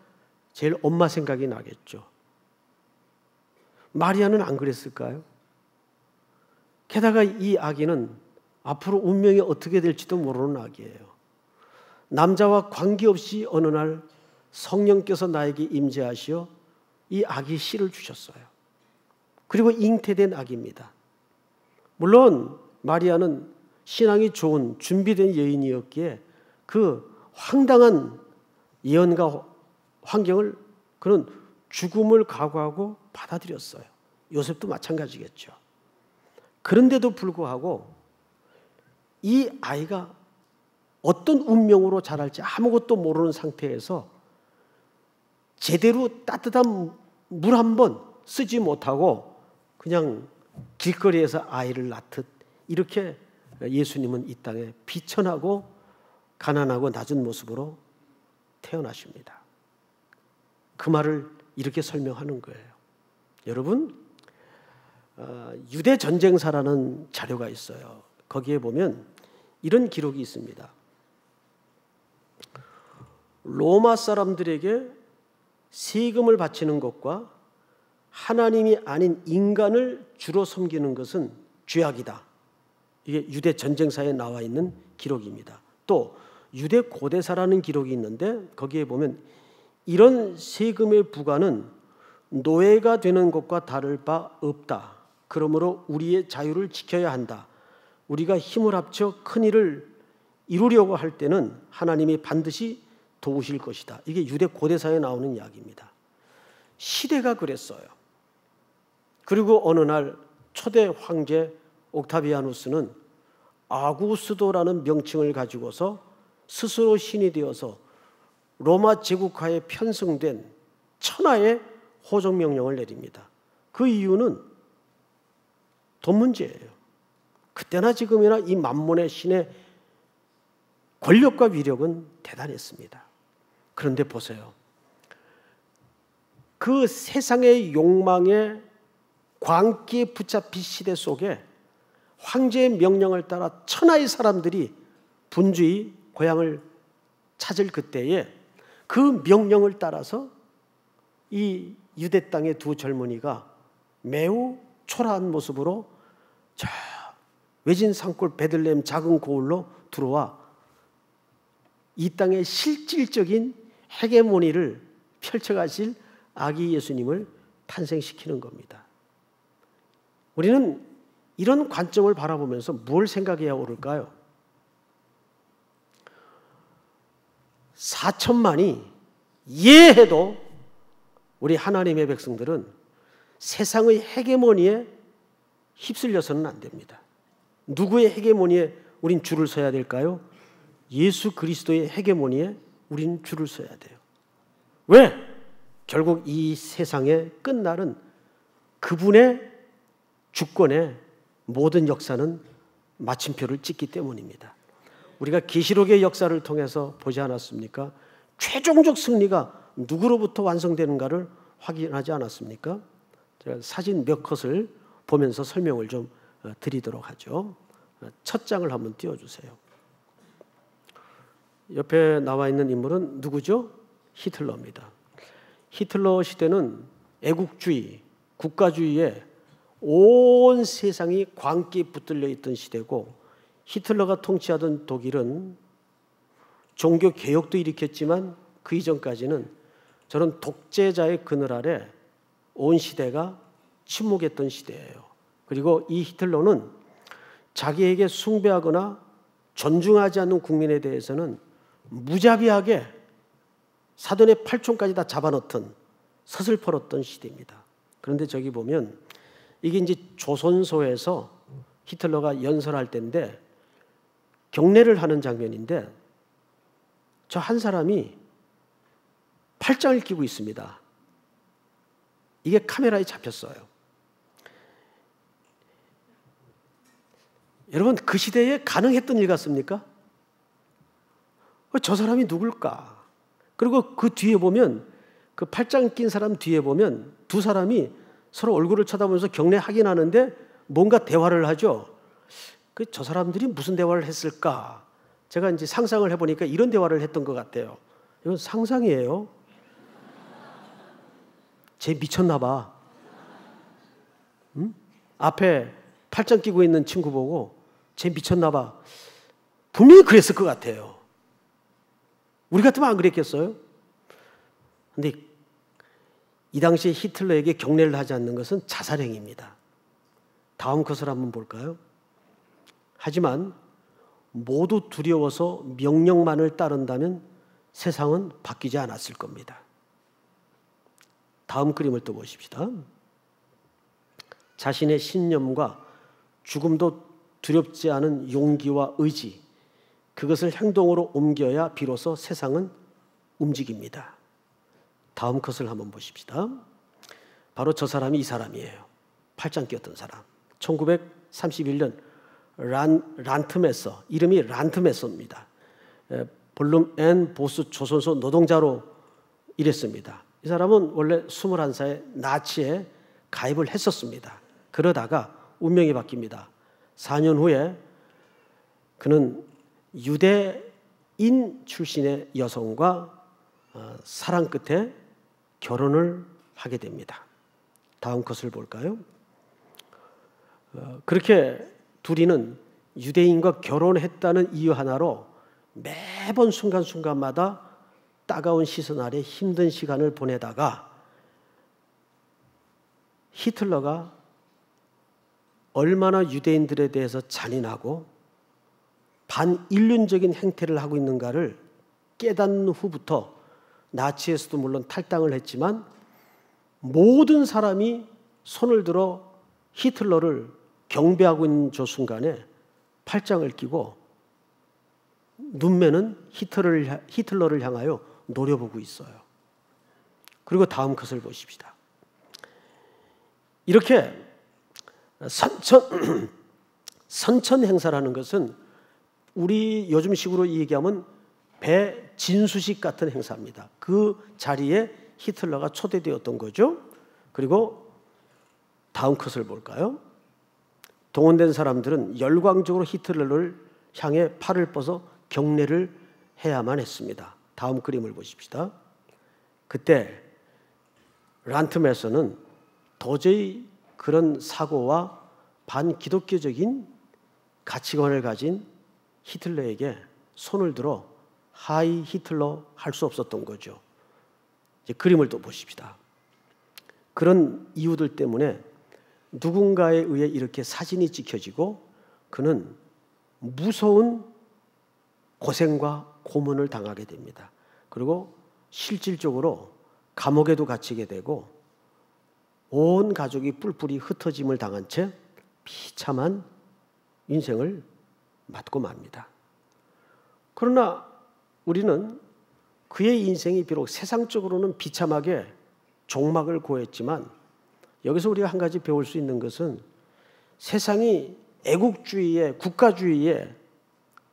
제일 엄마 생각이 나겠죠. 마리아는 안 그랬을까요? 게다가 이 아기는 앞으로 운명이 어떻게 될지도 모르는 아기예요. 남자와 관계없이 어느 날 성령께서 나에게 임재하시어 이 아기 씨를 주셨어요. 그리고 잉태된 아기입니다. 물론 마리아는 신앙이 좋은 준비된 여인이었기에 그 황당한 예언과 환경을 그는 죽음을 각오하고 받아들였어요. 요셉도 마찬가지겠죠. 그런데도 불구하고 이 아이가 어떤 운명으로 자랄지 아무것도 모르는 상태에서 제대로 따뜻한 물 한 번 쓰지 못하고 그냥 길거리에서 아이를 낳듯 이렇게 예수님은 이 땅에 비천하고 가난하고 낮은 모습으로 태어나십니다. 그 말을 이렇게 설명하는 거예요. 여러분, 유대 전쟁사라는 자료가 있어요. 거기에 보면 이런 기록이 있습니다. 로마 사람들에게 세금을 바치는 것과 하나님이 아닌 인간을 주로 섬기는 것은 죄악이다. 이게 유대 전쟁사에 나와 있는 기록입니다. 또 유대 고대사라는 기록이 있는데 거기에 보면 이런 세금의 부과는 노예가 되는 것과 다를 바 없다. 그러므로 우리의 자유를 지켜야 한다. 우리가 힘을 합쳐 큰 일을 이루려고 할 때는 하나님이 반드시 도우실 것이다. 이게 유대 고대사에 나오는 이야기입니다. 시대가 그랬어요. 그리고 어느 날 초대 황제 옥타비아누스는 아구스도라는 명칭을 가지고서 스스로 신이 되어서 로마 제국하에 편승된 천하의 호정명령을 내립니다. 그 이유는 돈 문제예요. 그때나 지금이나 이 만몬의 신의 권력과 위력은 대단했습니다. 그런데 보세요. 그 세상의 욕망에 광기에 붙잡힌 시대 속에 황제의 명령을 따라 천하의 사람들이 분주히 고향을 찾을 그때에 그 명령을 따라서 이 유대 땅의 두 젊은이가 매우 초라한 모습으로 저 외진 산골 베들레헴 작은 고을로 들어와 이 땅의 실질적인 헤게모니를 펼쳐가실 아기 예수님을 탄생시키는 겁니다. 우리는 이런 관점을 바라보면서 뭘 생각해야 옳을까요? 4천만이 이해해도 우리 하나님의 백성들은 세상의 헤게모니에 휩쓸려서는 안 됩니다. 누구의 헤게모니에 우린 줄을 서야 될까요? 예수 그리스도의 헤게모니에 우린 줄을 서야 돼요. 왜? 결국 이 세상의 끝날은 그분의 주권에 모든 역사는 마침표를 찍기 때문입니다. 우리가 계시록의 역사를 통해서 보지 않았습니까? 최종적 승리가 누구로부터 완성되는가를 확인하지 않았습니까? 제가 사진 몇 컷을 보면서 설명을 좀 드리도록 하죠. 첫 장을 한번 띄워주세요. 옆에 나와 있는 인물은 누구죠? 히틀러입니다. 히틀러 시대는 애국주의, 국가주의에 온 세상이 광기에 붙들려 있던 시대고, 히틀러가 통치하던 독일은 종교 개혁도 일으켰지만 그 이전까지는 저런 독재자의 그늘 아래 온 시대가 침묵했던 시대예요. 그리고 이 히틀러는 자기에게 숭배하거나 존중하지 않는 국민에 대해서는 무자비하게 사돈의 팔촌까지 다 잡아넣던 서슬퍼렀던 시대입니다. 그런데 저기 보면 이게 이제 조선소에서 히틀러가 연설할 때인데 경례를 하는 장면인데 저 한 사람이 팔짱을 끼고 있습니다. 이게 카메라에 잡혔어요. 여러분, 그 시대에 가능했던 일 같습니까? 저 사람이 누굴까? 그리고 그 뒤에 보면 그 팔짱 낀 사람 뒤에 보면 두 사람이 서로 얼굴을 쳐다보면서 경례하긴 하는데 뭔가 대화를 하죠. 저 사람들이 무슨 대화를 했을까? 제가 이제 상상을 해보니까 이런 대화를 했던 것 같아요. 이건 상상이에요. 쟤 미쳤나 봐. 응? 앞에 팔짱 끼고 있는 친구 보고 쟤 미쳤나 봐. 분명히 그랬을 것 같아요. 우리 같으면 안 그랬겠어요? 근데 이 당시에 히틀러에게 경례를 하지 않는 것은 자살행위입니다. 다음 것을 한번 볼까요? 하지만 모두 두려워서 명령만을 따른다면 세상은 바뀌지 않았을 겁니다. 다음 그림을 또 보십시다. 자신의 신념과 죽음도 두렵지 않은 용기와 의지, 그것을 행동으로 옮겨야 비로소 세상은 움직입니다. 다음 컷을 한번 보십시다. 바로 저 사람이 이 사람이에요. 팔짱 끼었던 사람. 1931년 란트메서, 이름이 란트메서입니다. 볼룸 N 보수 조선소 노동자로 일했습니다. 이 사람은 원래 21살에 나치에 가입을 했었습니다. 그러다가 운명이 바뀝니다. 4년 후에 그는 유대인 출신의 여성과 사랑 끝에 결혼을 하게 됩니다. 다음 것을 볼까요? 그렇게 둘이는 유대인과 결혼했다는 이유 하나로 매번 순간순간마다 따가운 시선 아래 힘든 시간을 보내다가 히틀러가 얼마나 유대인들에 대해서 잔인하고 반인륜적인 행태를 하고 있는가를 깨닫는 후부터 나치에서도 물론 탈당을 했지만 모든 사람이 손을 들어 히틀러를 경배하고 있는 저 순간에 팔짱을 끼고 눈매는 히틀러를 향하여 노려보고 있어요. 그리고 다음 것을 보십시다. 이렇게 선천 행사라는 것은 우리 요즘식으로 얘기하면 배진수식 같은 행사입니다. 그 자리에 히틀러가 초대되었던 거죠. 그리고 다음 컷을 볼까요? 동원된 사람들은 열광적으로 히틀러를 향해 팔을 뻗어 경례를 해야만 했습니다. 다음 그림을 보십시다. 그때 란트메서는 도저히 그런 사고와 반기독교적인 가치관을 가진 히틀러에게 손을 들어 하이 히틀러 할 수 없었던 거죠. 이제 그림을 또 보십시다. 그런 이유들 때문에 누군가에 의해 이렇게 사진이 찍혀지고 그는 무서운 고생과 고문을 당하게 됩니다. 그리고 실질적으로 감옥에도 갇히게 되고 온 가족이 뿔뿔이 흩어짐을 당한 채 비참한 인생을 맞고 맙니다. 그러나 우리는 그의 인생이 비록 세상적으로는 비참하게 종막을 고했지만 여기서 우리가 한 가지 배울 수 있는 것은 세상이 애국주의에 국가주의에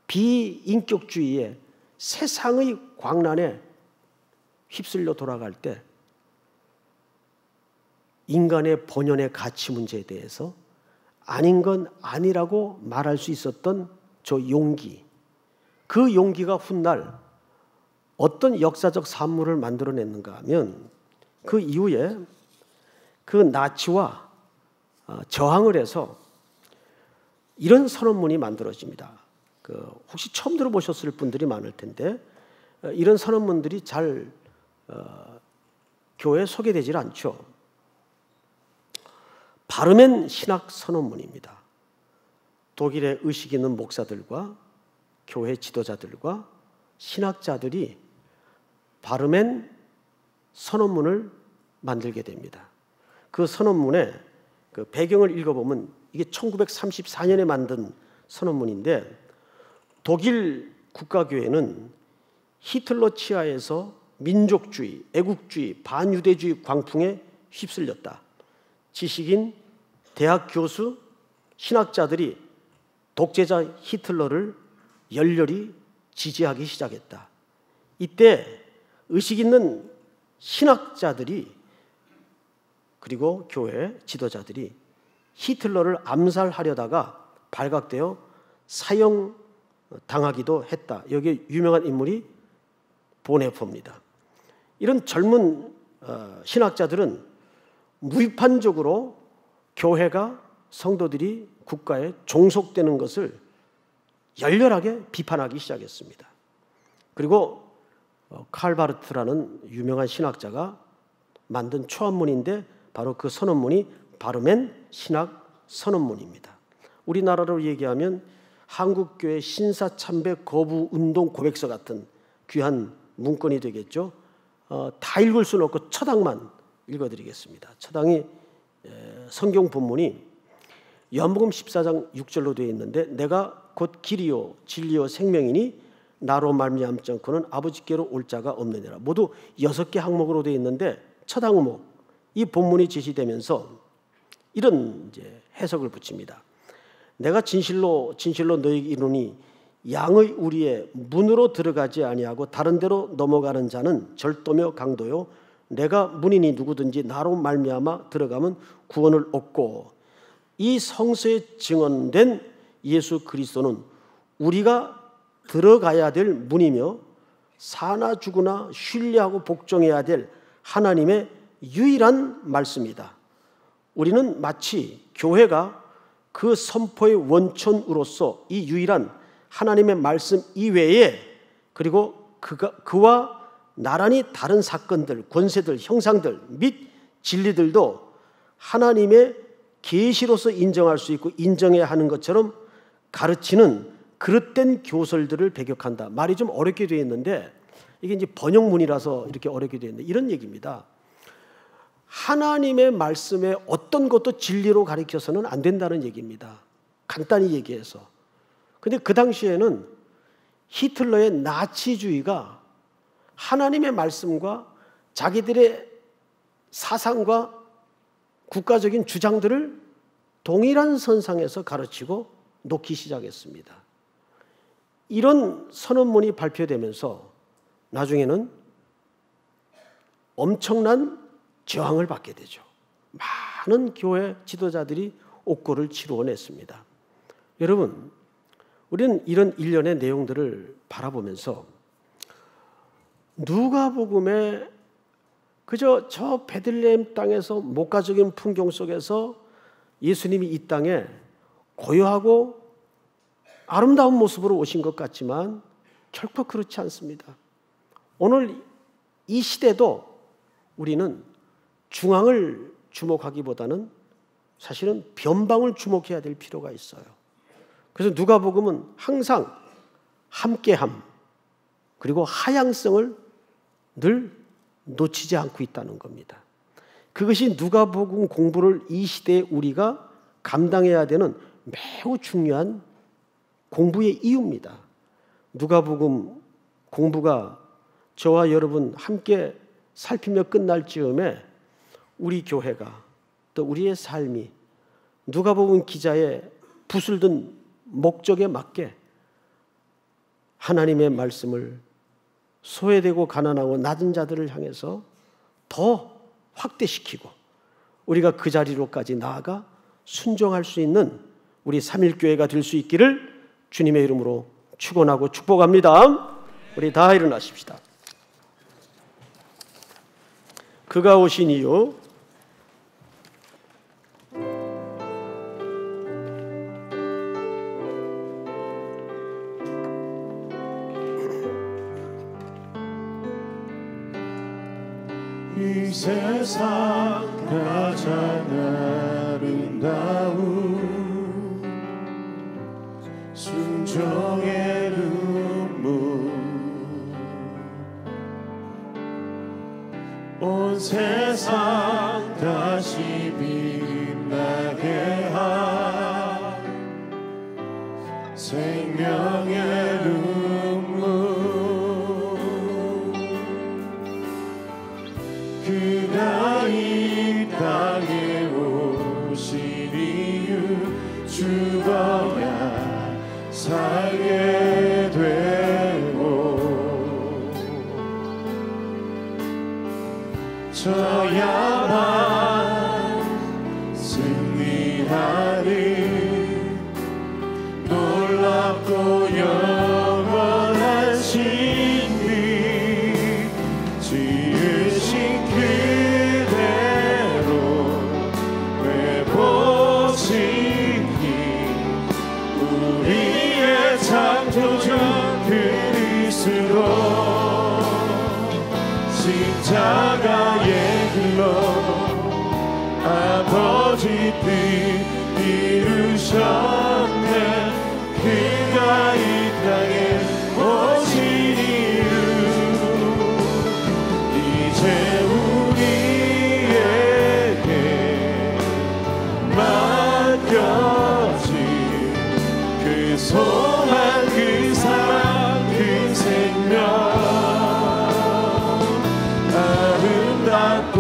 비인격주의에 세상의 광란에 휩쓸려 돌아갈 때 인간의 본연의 가치 문제에 대해서 아닌 건 아니라고 말할 수 있었던 저 용기, 그 용기가 훗날 어떤 역사적 산물을 만들어냈는가 하면 그 이후에 그 나치와 저항을 해서 이런 선언문이 만들어집니다. 혹시 처음 들어보셨을 분들이 많을 텐데 이런 선언문들이 잘 교회에 소개되질 않죠. 바르멘 신학 선언문입니다. 독일의 의식 있는 목사들과 교회 지도자들과 신학자들이 바르멘 선언문을 만들게 됩니다. 그 선언문의 그 배경을 읽어보면 이게 1934년에 만든 선언문인데 독일 국가교회는 히틀러 치하에서 민족주의, 애국주의, 반유대주의 광풍에 휩쓸렸다. 지식인, 대학 교수, 신학자들이 독재자 히틀러를 열렬히 지지하기 시작했다. 이때 의식 있는 신학자들이 그리고 교회 지도자들이 히틀러를 암살하려다가 발각되어 사형당하기도 했다. 여기에 유명한 인물이 보네포입니다. 이런 젊은 신학자들은 무비판적으로 교회가 성도들이 국가에 종속되는 것을 열렬하게 비판하기 시작했습니다. 그리고 칼바르트라는 유명한 신학자가 만든 초안문인데 바로 그 선언문이 바르멘 신학 선언문입니다. 우리나라로 얘기하면 한국교회 신사참배 거부 운동 고백서 같은 귀한 문건이 되겠죠. 다 읽을 수는 없고 첫 항만 읽어드리겠습니다. 첫 항이 성경 본문이 요한복음 14장 6절로 되어 있는데 내가 곧 길이요 진리요 생명이니 나로 말미암지 않고는 아버지께로 올 자가 없느니라. 모두 6개 항목으로 되어 있는데 첫 항목 이 본문이 제시되면서 이런 이제 해석을 붙입니다. 내가 진실로 너희에게 이르노니 양의 우리의 문으로 들어가지 아니하고 다른 데로 넘어가는 자는 절도며 강도요 내가 문이니 누구든지 나로 말미암아 들어가면 구원을 얻고 이 성서에 증언된 예수 그리스도는 우리가 들어가야 될 문이며 사나 죽으나 신뢰하고 복종해야 될 하나님의 유일한 말씀이다. 우리는 마치 교회가 그 선포의 원천으로서 이 유일한 하나님의 말씀 이외에 그리고 그와 나란히 다른 사건들, 권세들, 형상들 및 진리들도 하나님의 계시로서 인정할 수 있고 인정해야 하는 것처럼 가르치는 그릇된 교설들을 배격한다. 말이 좀 어렵게 되어 있는데 이게 이제 번역문이라서 이렇게 어렵게 되어 있는데 이런 얘기입니다. 하나님의 말씀에 어떤 것도 진리로 가르쳐서는 안 된다는 얘기입니다. 간단히 얘기해서. 근데 그 당시에는 히틀러의 나치주의가 하나님의 말씀과 자기들의 사상과 국가적인 주장들을 동일한 선상에서 가르치고 놓기 시작했습니다. 이런 선언문이 발표되면서 나중에는 엄청난 저항을 받게 되죠. 많은 교회 지도자들이 옥고를 치루어냈습니다. 여러분, 우리는 이런 일련의 내용들을 바라보면서 누가복음에 그저 저 베들레헴 땅에서 목가적인 풍경 속에서 예수님이 이 땅에 고요하고 아름다운 모습으로 오신 것 같지만 결코 그렇지 않습니다. 오늘 이 시대도 우리는 중앙을 주목하기보다는 사실은 변방을 주목해야 될 필요가 있어요. 그래서 누가복음은 항상 함께함 그리고 하향성을 늘 놓치지 않고 있다는 겁니다. 그것이 누가복음 공부를 이 시대에 우리가 감당해야 되는 매우 중요한 공부의 이유입니다. 누가복음 공부가 저와 여러분 함께 살피며 끝날 즈음에 우리 교회가 또 우리의 삶이 누가복음 기자의 붓을 든 목적에 맞게 하나님의 말씀을 소외되고 가난하고 낮은 자들을 향해서 더 확대시키고 우리가 그 자리로까지 나아가 순종할 수 있는 우리 삼일교회가 될 수 있기를 주님의 이름으로 축원하고 축복합니다. 우리 다 일어나십시다. 그가 오신 이유 이 세상 가장 아름다운 순종의 눈물 온 세상 다시 빛나게 한 생명의 눈물 그가 이 땅에 오신 이유 죽어야 살게 되고 져야만 승리하는 놀랍고 영원한 신비 지으신 그대로 회복시키 우리의 창조주 그리스도 십자가의 길로 아버지 뜻 이루셨네 그가 이 땅에 오신 이유 이제 우리에게 맡겨진 그 소망 그 사랑 그 생명 아름답고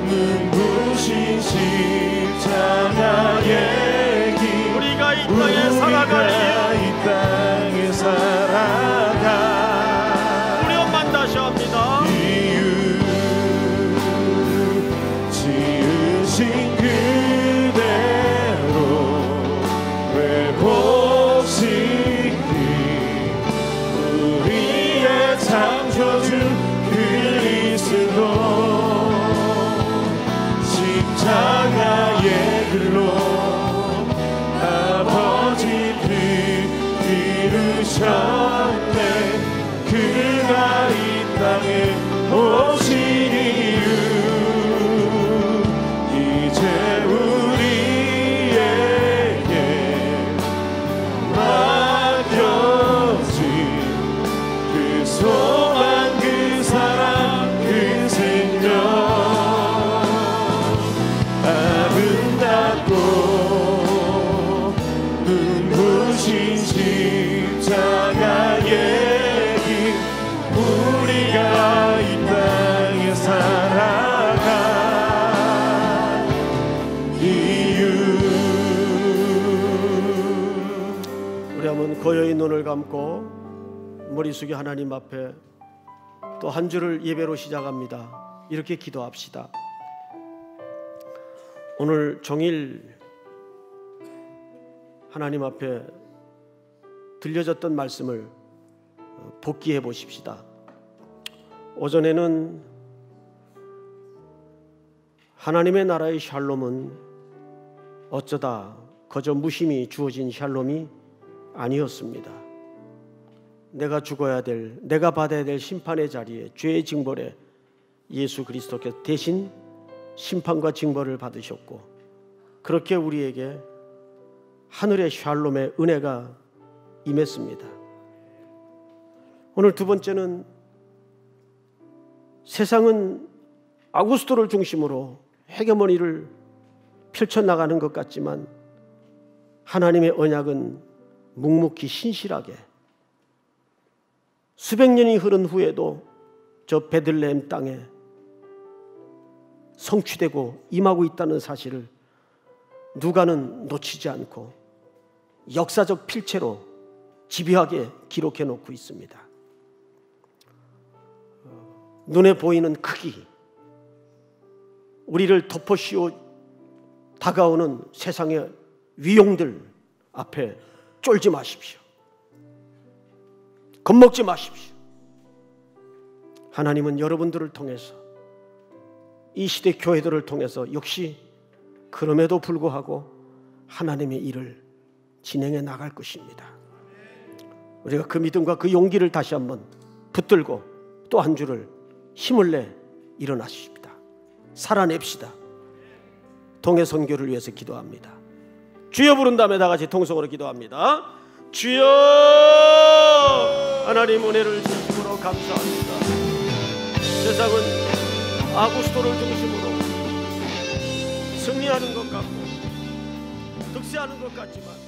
눈부신 십자가의 길 우리가 이 땅에 살아가니 이 땅에 살아가 우리만 다시 합니다. 이유 지으신 그대로 회복시키 우리의 창조주 그리스도 십자가의 길로 아버지 뜻 이루셨네 그가 이 땅에 오신 이유 이제 우리에게 맡겨진 그 소망 그 사랑 그 생명 기쁘신 십자가의 길 우리가 이 땅에 살아간 이유. 우리 한번 고요히 눈을 감고 머리 숙여 하나님 앞에 또 한 주를 예배로 시작합니다. 이렇게 기도합시다. 오늘 종일 하나님 앞에 들려졌던 말씀을 복기해 보십시다. 오전에는 하나님의 나라의 샬롬은 어쩌다 거저 무심히 주어진 샬롬이 아니었습니다. 내가 죽어야 될, 내가 받아야 될 심판의 자리에, 죄의 징벌에 예수 그리스도께서 대신 심판과 징벌을 받으셨고, 그렇게 우리에게 하늘의 샬롬의 은혜가 임했습니다. 오늘 두 번째는 세상은 아구스토를 중심으로 헤게모니를 펼쳐나가는 것 같지만 하나님의 언약은 묵묵히 신실하게 수백 년이 흐른 후에도 저 베들레헴 땅에 성취되고 임하고 있다는 사실을 누가는 놓치지 않고 역사적 필체로 집요하게 기록해 놓고 있습니다. 눈에 보이는 크기, 우리를 덮어씌워 다가오는 세상의 위용들 앞에 쫄지 마십시오. 겁먹지 마십시오. 하나님은 여러분들을 통해서, 이 시대 교회들을 통해서 역시 그럼에도 불구하고 하나님의 일을 진행해 나갈 것입니다. 우리가 그 믿음과 그 용기를 다시 한번 붙들고 또 한 주를 힘을 내 일어나십시다. 살아냅시다. 동해 선교를 위해서 기도합니다. 주여 부른 다음에 다 같이 통성으로 기도합니다. 주여, 하나님 은혜를 진심으로 감사합니다. 세상은 아구스토를 중심으로 승리하는 것 같고 득세하는 것 같지만